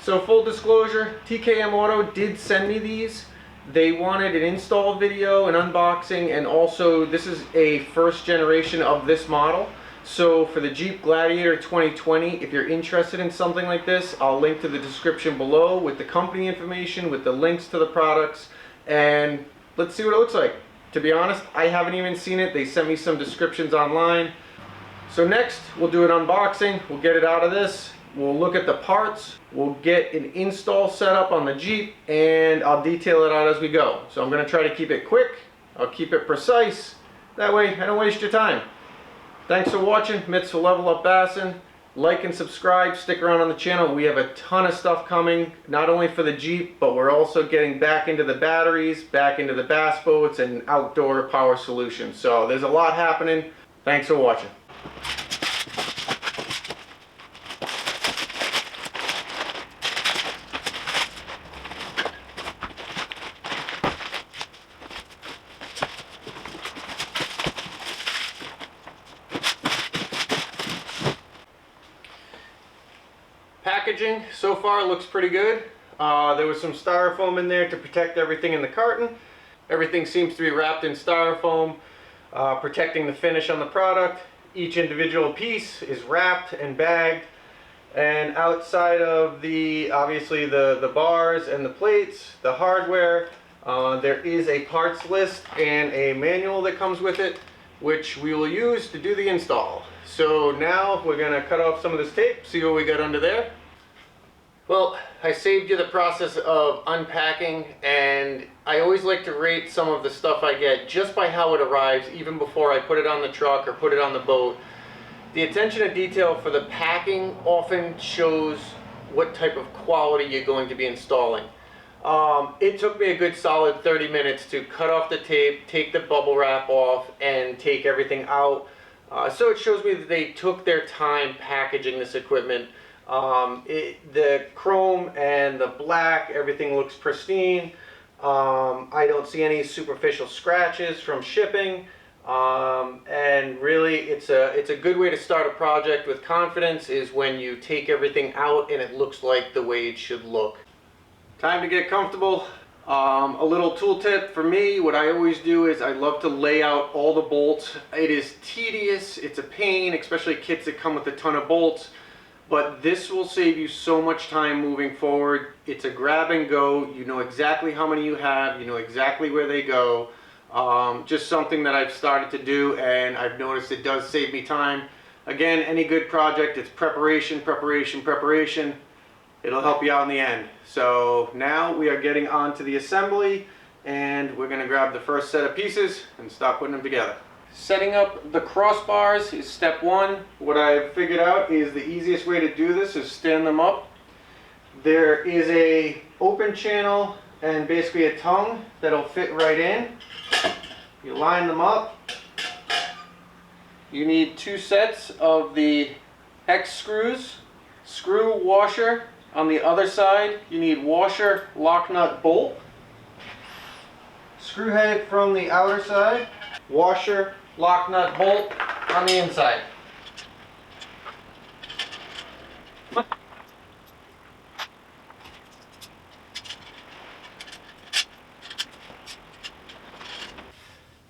So full disclosure, TKMAUTO did send me these. They wanted an install video, an unboxing, and also this is a first generation of this model. So for the Jeep Gladiator 2020, if you're interested in something like this, I'll link to the description below with the company information, with the links to the products, and let's see what it looks like. To be honest, I haven't even seen it. They sent me some descriptions online. So next, we'll do an unboxing. We'll get it out of this. We'll look at the parts. We'll get an install set up on the Jeep, and I'll detail it out as we go. So I'm going to try to keep it quick. I'll keep it precise. That way, I don't waste your time. Thanks for watching. Mitz for Level Up Bassin. Like and subscribe. Stick around on the channel. We have a ton of stuff coming, not only for the Jeep, but we're also getting back into the batteries, back into the bass boats, and outdoor power solutions. So there's a lot happening. Thanks for watching. Packaging so far looks pretty good. There was some styrofoam in there to protect everything in the carton. Everything seems to be wrapped in styrofoam, protecting the finish on the product. Each individual piece is wrapped and bagged, and outside of the obviously the bars and the plates, the hardware, there is a parts list and a manual that comes with it, which we will use to do the install. So now we're going to cut off some of this tape, see what we got under there. Well, I saved you the process of unpacking, and I always like to rate some of the stuff I get just by how it arrives, even before I put it on the truck or put it on the boat. The attention to detail for the packing often shows what type of quality you're going to be installing. It took me a good solid 30 minutes to cut off the tape, take the bubble wrap off, and take everything out. So it shows me that they took their time packaging this equipment. The chrome and the black, everything looks pristine. I don't see any superficial scratches from shipping. And really, it's a good way to start a project with confidence is when you take everything out and it looks like the way it should look. Time to get comfortable. A little tool tip for me, what I always do is I love to lay out all the bolts. It is tedious, it's a pain, especially kits that come with a ton of bolts, but this will save you so much time moving forward. It's a grab and go. You know exactly how many you have, you know exactly where they go. Just something that I've started to do, and I've noticed it does save me time. Again, any good project, it's preparation, preparation, preparation. It'll help you out in the end. So now we are getting on to the assembly, and we're going to grab the first set of pieces and start putting them together. Setting up the crossbars is step one. What I've figured out is the easiest way to do this is stand them up. There is a open channel and basically a tongue that'll fit right in. You line them up. You need two sets of the hex screws, screw washer. On the other side, you need washer, lock nut, bolt. Screw head from the outer side, washer, lock nut, bolt on the inside.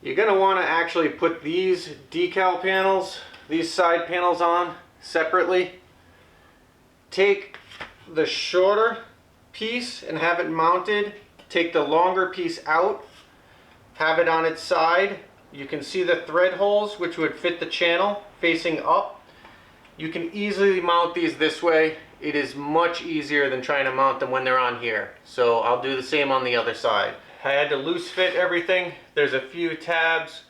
You're going to want to actually put these decal panels, these side panels on separately. Take the shorter piece and have it mounted. Take the longer piece out, have it on its side. You can see the thread holes which would fit the channel facing up. You can easily mount these this way. It is much easier than trying to mount them when they're on here. So I'll do the same on the other side. I had to loose fit everything. There's a few tabs.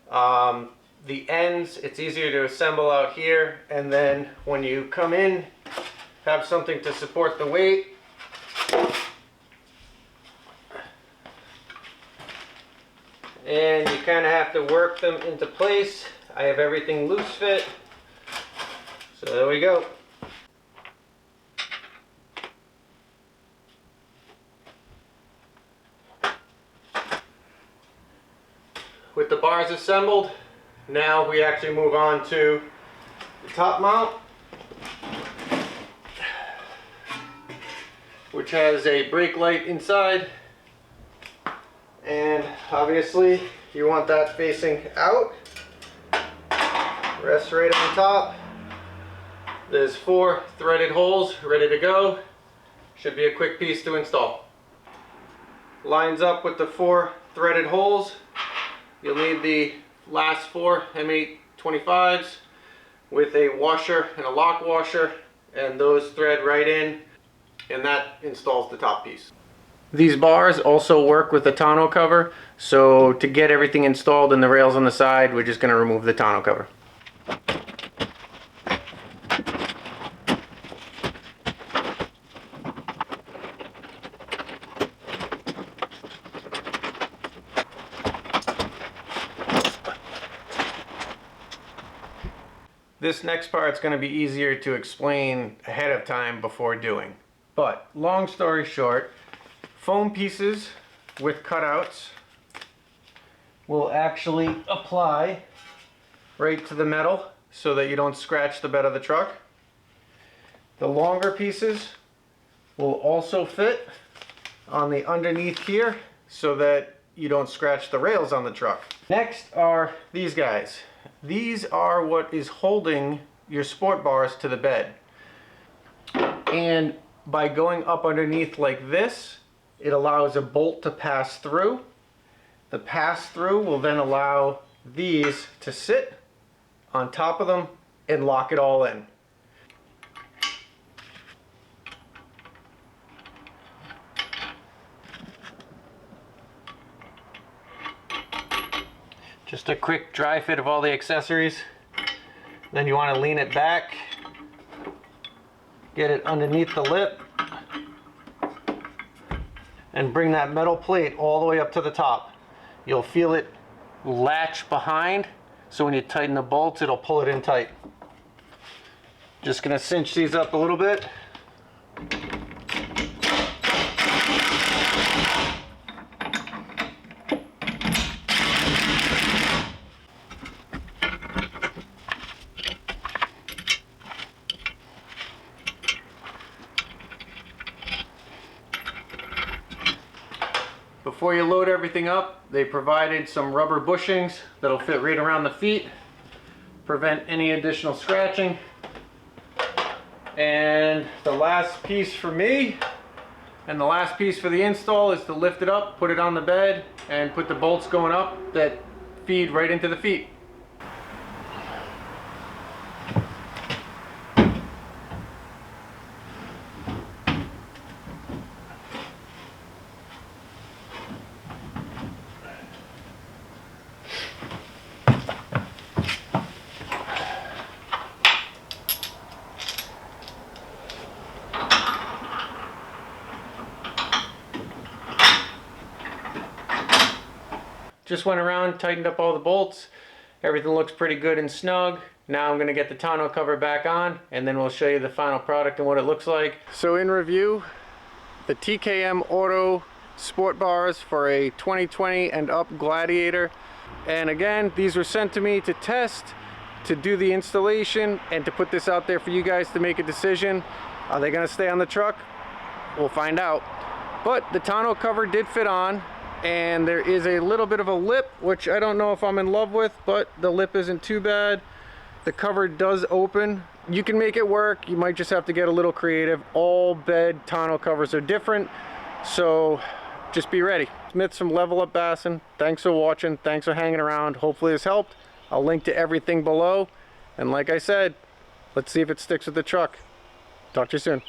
The ends, it's easier to assemble out here, and then when you come in, have something to support the weight. And you kind of have to work them into place. I have everything loose fit. So there we go. With the bars assembled, now we actually move on to the top mount. which has a brake light inside, and obviously you want that facing out. Rests right on top. There's 4 threaded holes ready to go. Should be a quick piece to install. Lines up with the 4 threaded holes. You'll need the last 4 M825s with a washer and a lock washer, and those thread right in, and that installs the top piece. These bars also work with the tonneau cover, so to get everything installed in the rails on the side, we're just going to remove the tonneau cover. This next part's going to be easier to explain ahead of time before doing. But long story short, foam pieces with cutouts will actually apply right to the metal so that you don't scratch the bed of the truck. The longer pieces will also fit on the underneath here so that you don't scratch the rails on the truck. Next are these guys. These are what is holding your sport bars to the bed. And by going up underneath like this, it allows a bolt to pass through. The pass through will then allow these to sit on top of them and lock it all in. Just a quick dry fit of all the accessories. Then you want to lean it back, get it underneath the lip, and bring that metal plate all the way up to the top. You'll feel it latch behind, so when you tighten the bolts, it'll pull it in tight. Just gonna cinch these up a little bit. Before you load everything up, they provided some rubber bushings that'll fit right around the feet, prevent any additional scratching. And the last piece for me, and the last piece for the install, is to lift it up, put it on the bed, and put the bolts going up that feed right into the feet. Just went around, tightened up all the bolts. Everything looks pretty good and snug. Now I'm going to get the tonneau cover back on, and then we'll show you the final product and what it looks like. So in review, the TKMAUTO sport bars for a 2020 and up Gladiator. And again, these were sent to me to test, to do the installation, and to put this out there for you guys to make a decision. Are they going to stay on the truck? We'll find out. But the tonneau cover did fit on. And there is a little bit of a lip, which I don't know if I'm in love with, but the lip isn't too bad. The cover does open. You can make it work. You might just have to get a little creative. All bed tonneau covers are different, so just be ready. Mitz from Level Up Bassin. Thanks for watching. Thanks for hanging around. Hopefully this helped. I'll link to everything below. And like I said, let's see if it sticks with the truck. Talk to you soon.